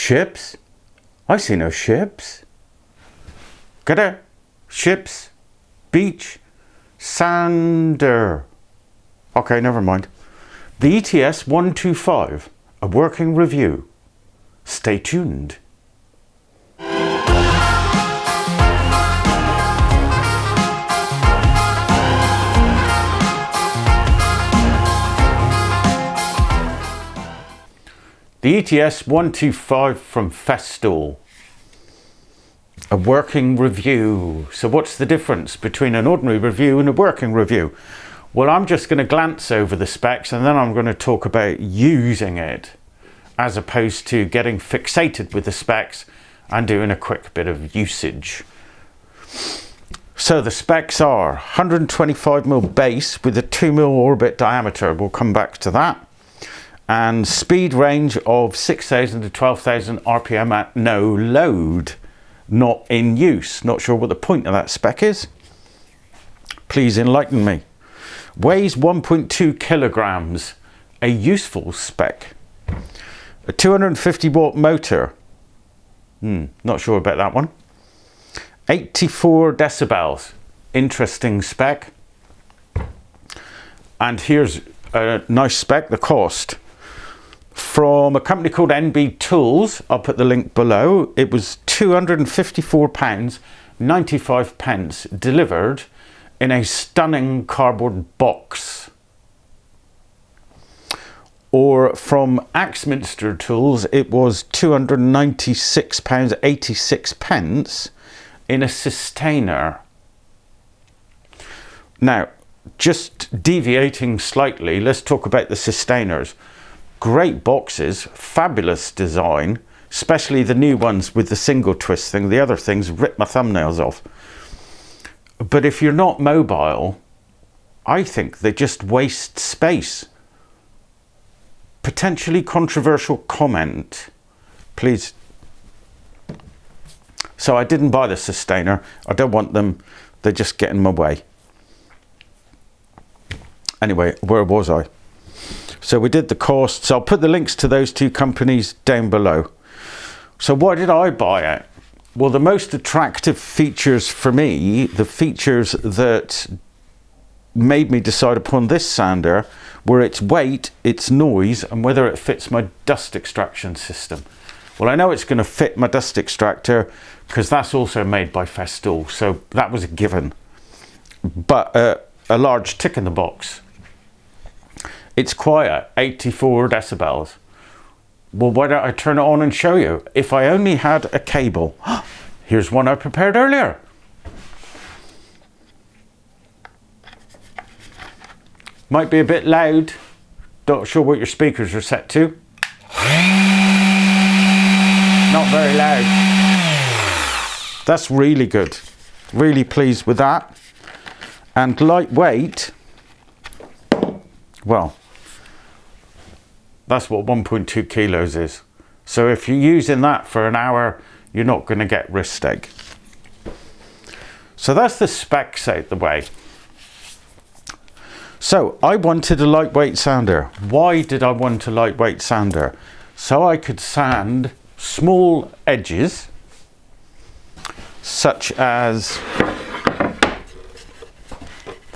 Ships? I see no ships. Get it? Ships, beach, Sander. Okay, never mind. The ETS125, a working review. Stay tuned. The ETS125 from Festool. A working review. So what's the difference between an ordinary review and a working review? Well, I'm just going to glance over the specs and then I'm going to talk about using it as opposed to getting fixated with the specs and doing a quick bit of usage. So the specs are 125mm base with a 2mm orbit diameter. We'll come back to that. And speed range of 6,000 to 12,000 RPM at no load. Not in use. Not sure what the point of that spec is. Please enlighten me. Weighs 1.2 kilograms. A useful spec. A 250 watt motor. Not sure about that one. 84 decibels. Interesting spec. And here's a nice spec, the cost. From a company called NB Tools, I'll put the link below. It was £254.95 delivered in a stunning cardboard box. Or from Axminster Tools, it was £296.86 in a sustainer. Now, just deviating slightly, let's talk about the sustainers. Great boxes, fabulous design, especially the new ones with the single twist thing. The other things rip my thumbnails off. But if you're not mobile, I think they just waste space. Potentially controversial comment, please. So I didn't buy the sustainer. I don't want them. They just get in my way. Anyway, where was I? So we did the costs. I'll put the links to those two companies down below. So why did I buy it? Well, the most attractive features for me, the features that made me decide upon this sander, were its weight, its noise, and whether it fits my dust extraction system. Well, I know it's going to fit my dust extractor because that's also made by Festool. So that was a given. But a large tick in the box. It's quiet, 84 decibels. Well, why don't I turn it on and show you? If I only had a cable. Here's one I prepared earlier. Might be a bit loud. Not sure what your speakers are set to. Not very loud. That's really good. Really pleased with that. And lightweight. Well, that's what 1.2 kilos is. So if you're using that for an hour, you're not going to get wrist ache. So that's the specs out the way. So I wanted a lightweight sander. Why did I want a lightweight sander? So I could sand small edges, such as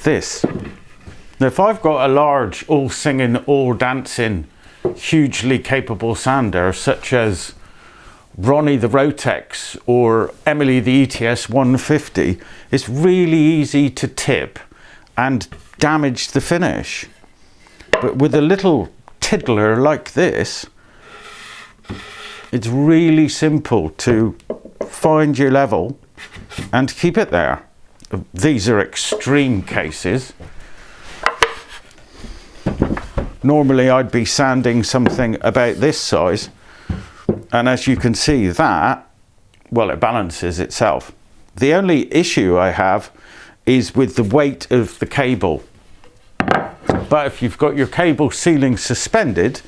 this. Now, if I've got a large, all singing, all dancing, hugely capable sander, such as Ronnie the Rotex or Emily the ETS150, it's really easy to tip and damage the finish. But with a little tiddler like this, it's really simple to find your level and keep it there. These are extreme cases. Normally I'd be sanding something about this size, and as you can see that, well, it balances itself. The only issue I have is with the weight of the cable. But if you've got your cable ceiling suspended,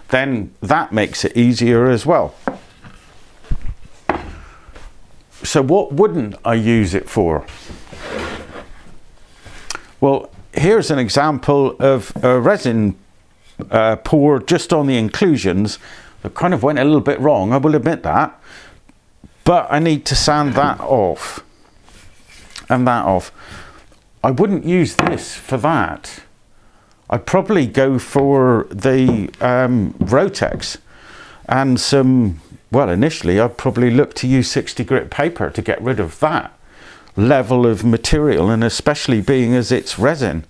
then that makes it easier as well. So what wouldn't I use it for? Well, here's an example of a resin pour just on the inclusions that kind of went a little bit wrong, I will admit that. But I need to sand that off and that off. I wouldn't use this for that. I'd probably go for the Rotex and some, well, initially I'd probably look to use 60 grit paper to get rid of that level of material, and especially being as it's resin.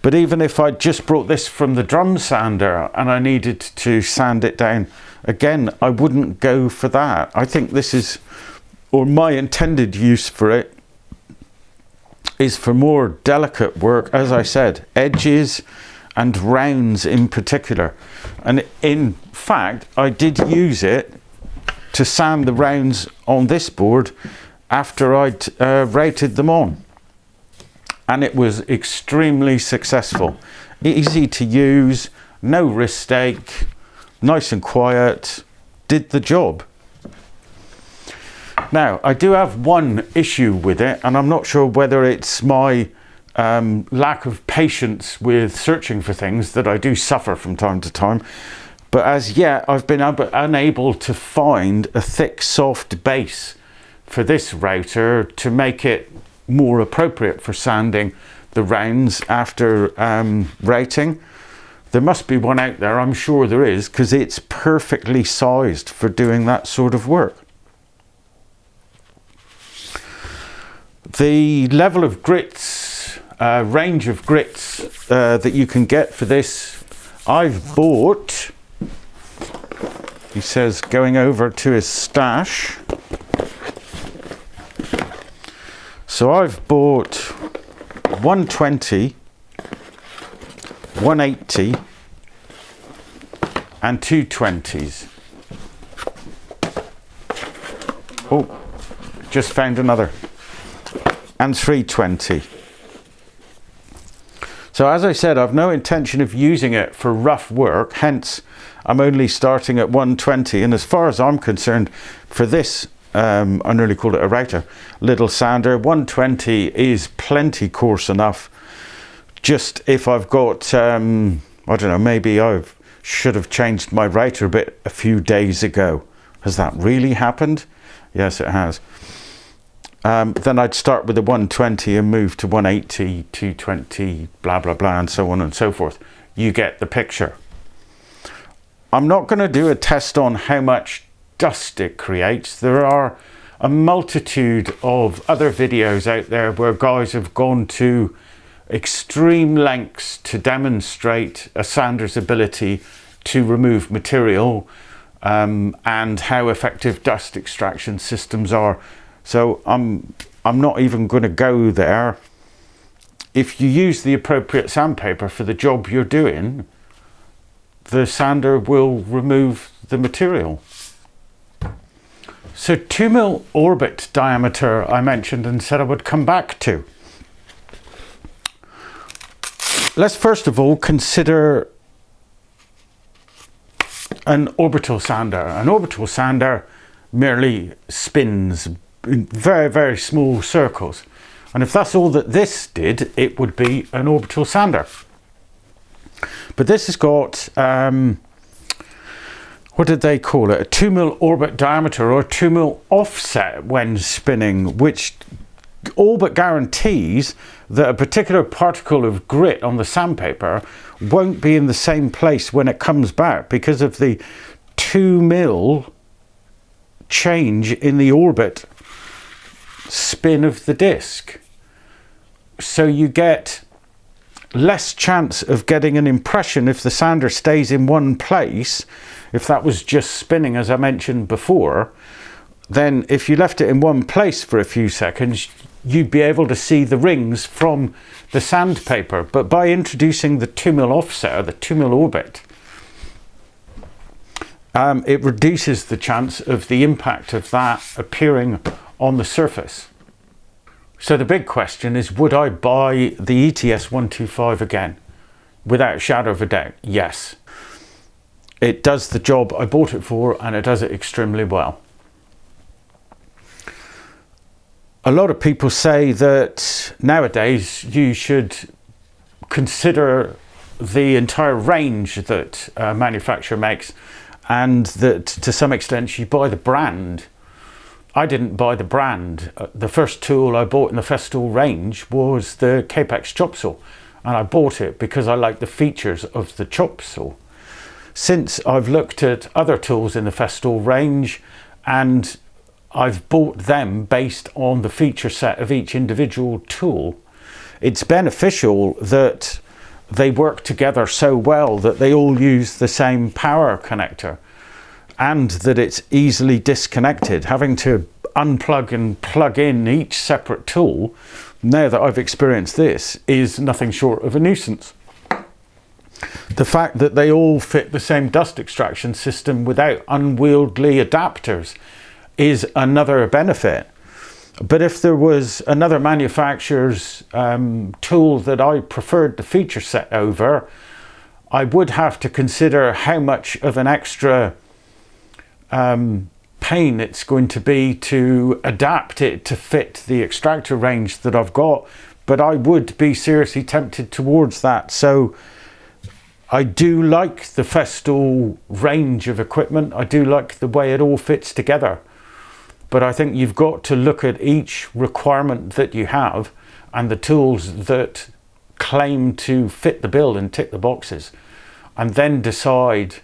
But even if I just brought this from the drum sander and I needed to sand it down, again, I wouldn't go for that. I think this is, or my intended use for it, is for more delicate work, as I said, edges and rounds in particular. And in fact, I did use it to sand the rounds on this board after I'd rated them on. And it was extremely successful. Easy to use, no wrist stake, nice and quiet, did the job. Now, I do have one issue with it, and I'm not sure whether it's my lack of patience with searching for things that I do suffer from time to time. But as yet, I've been unable to find a thick, soft base for this router to make it more appropriate for sanding the rounds after routing. There must be one out there, I'm sure there is, because it's perfectly sized for doing that sort of work. The level of grits, range of grits that you can get for this, I've bought, he says, going over to his stash. So I've bought 120, 180 and 220s. Oh, just found another. And 320. So as I said, I've no intention of using it for rough work, hence I'm only starting at 120. And as far as I'm concerned, for this, I nearly called it a router, little sander, 120 is plenty coarse enough. Just if I've got, I don't know, maybe I should have changed my router a bit a few days ago. Has that really happened? Yes, it has. Then I'd start with the 120 and move to 180, 220, blah, blah, blah, and so on and so forth. You get the picture. I'm not going to do a test on how much dust it creates. There are a multitude of other videos out there where guys have gone to extreme lengths to demonstrate a sander's ability to remove material and how effective dust extraction systems are. So I'm not even going to go there. If you use the appropriate sandpaper for the job you're doing, the sander will remove the material. So 2mm orbit diameter I mentioned and said I would come back to. Let's first of all consider an orbital sander. An orbital sander merely spins in very, very small circles. And if that's all that this did, it would be an orbital sander. But this has got, what did they call it? A 2mm orbit diameter or a 2mm offset when spinning, which all but guarantees that a particular particle of grit on the sandpaper won't be in the same place when it comes back because of the 2mm change in the orbit spin of the disc. So you get less chance of getting an impression if the sander stays in one place. If that was just spinning, as I mentioned before, then if you left it in one place for a few seconds, you'd be able to see the rings from the sandpaper. But by introducing the 2mm offset, or the 2mm orbit, it reduces the chance of the impact of that appearing on the surface. So the big question is, would I buy the ETS125 again? Without a shadow of a doubt, yes. It does the job I bought it for, and it does it extremely well. A lot of people say that nowadays you should consider the entire range that a manufacturer makes and that to some extent you buy the brand. I didn't buy the brand. The first tool I bought in the Festool range was the Capex chop saw, and I bought it because I liked the features of the chop saw. Since I've looked at other tools in the Festool range, and I've bought them based on the feature set of each individual tool, it's beneficial that they work together so well that they all use the same power connector, and that it's easily disconnected. Having to unplug and plug in each separate tool, now that I've experienced this, is nothing short of a nuisance. The fact that they all fit the same dust extraction system without unwieldy adapters is another benefit. But if there was another manufacturer's tool that I preferred the feature set over, I would have to consider how much of an extra pain it's going to be to adapt it to fit the extractor range that I've got. But I would be seriously tempted towards that. So I do like the Festool range of equipment. I do like the way it all fits together. But I think you've got to look at each requirement that you have and the tools that claim to fit the bill and tick the boxes, and then decide,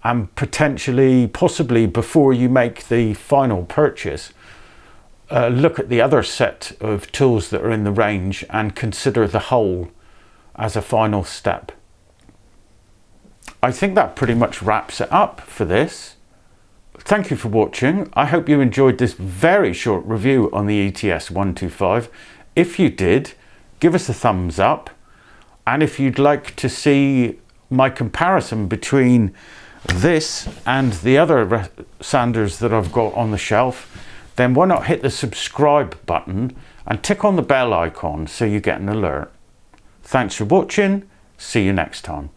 and potentially, possibly before you make the final purchase, look at the other set of tools that are in the range and consider the whole as a final step. I think that pretty much wraps it up for this. Thank you for watching. I hope you enjoyed this very short review on the ETS125. If you did, give us a thumbs up. And if you'd like to see my comparison between this and the other sanders that I've got on the shelf, then why not hit the subscribe button and tick on the bell icon so you get an alert. Thanks for watching. See you next time.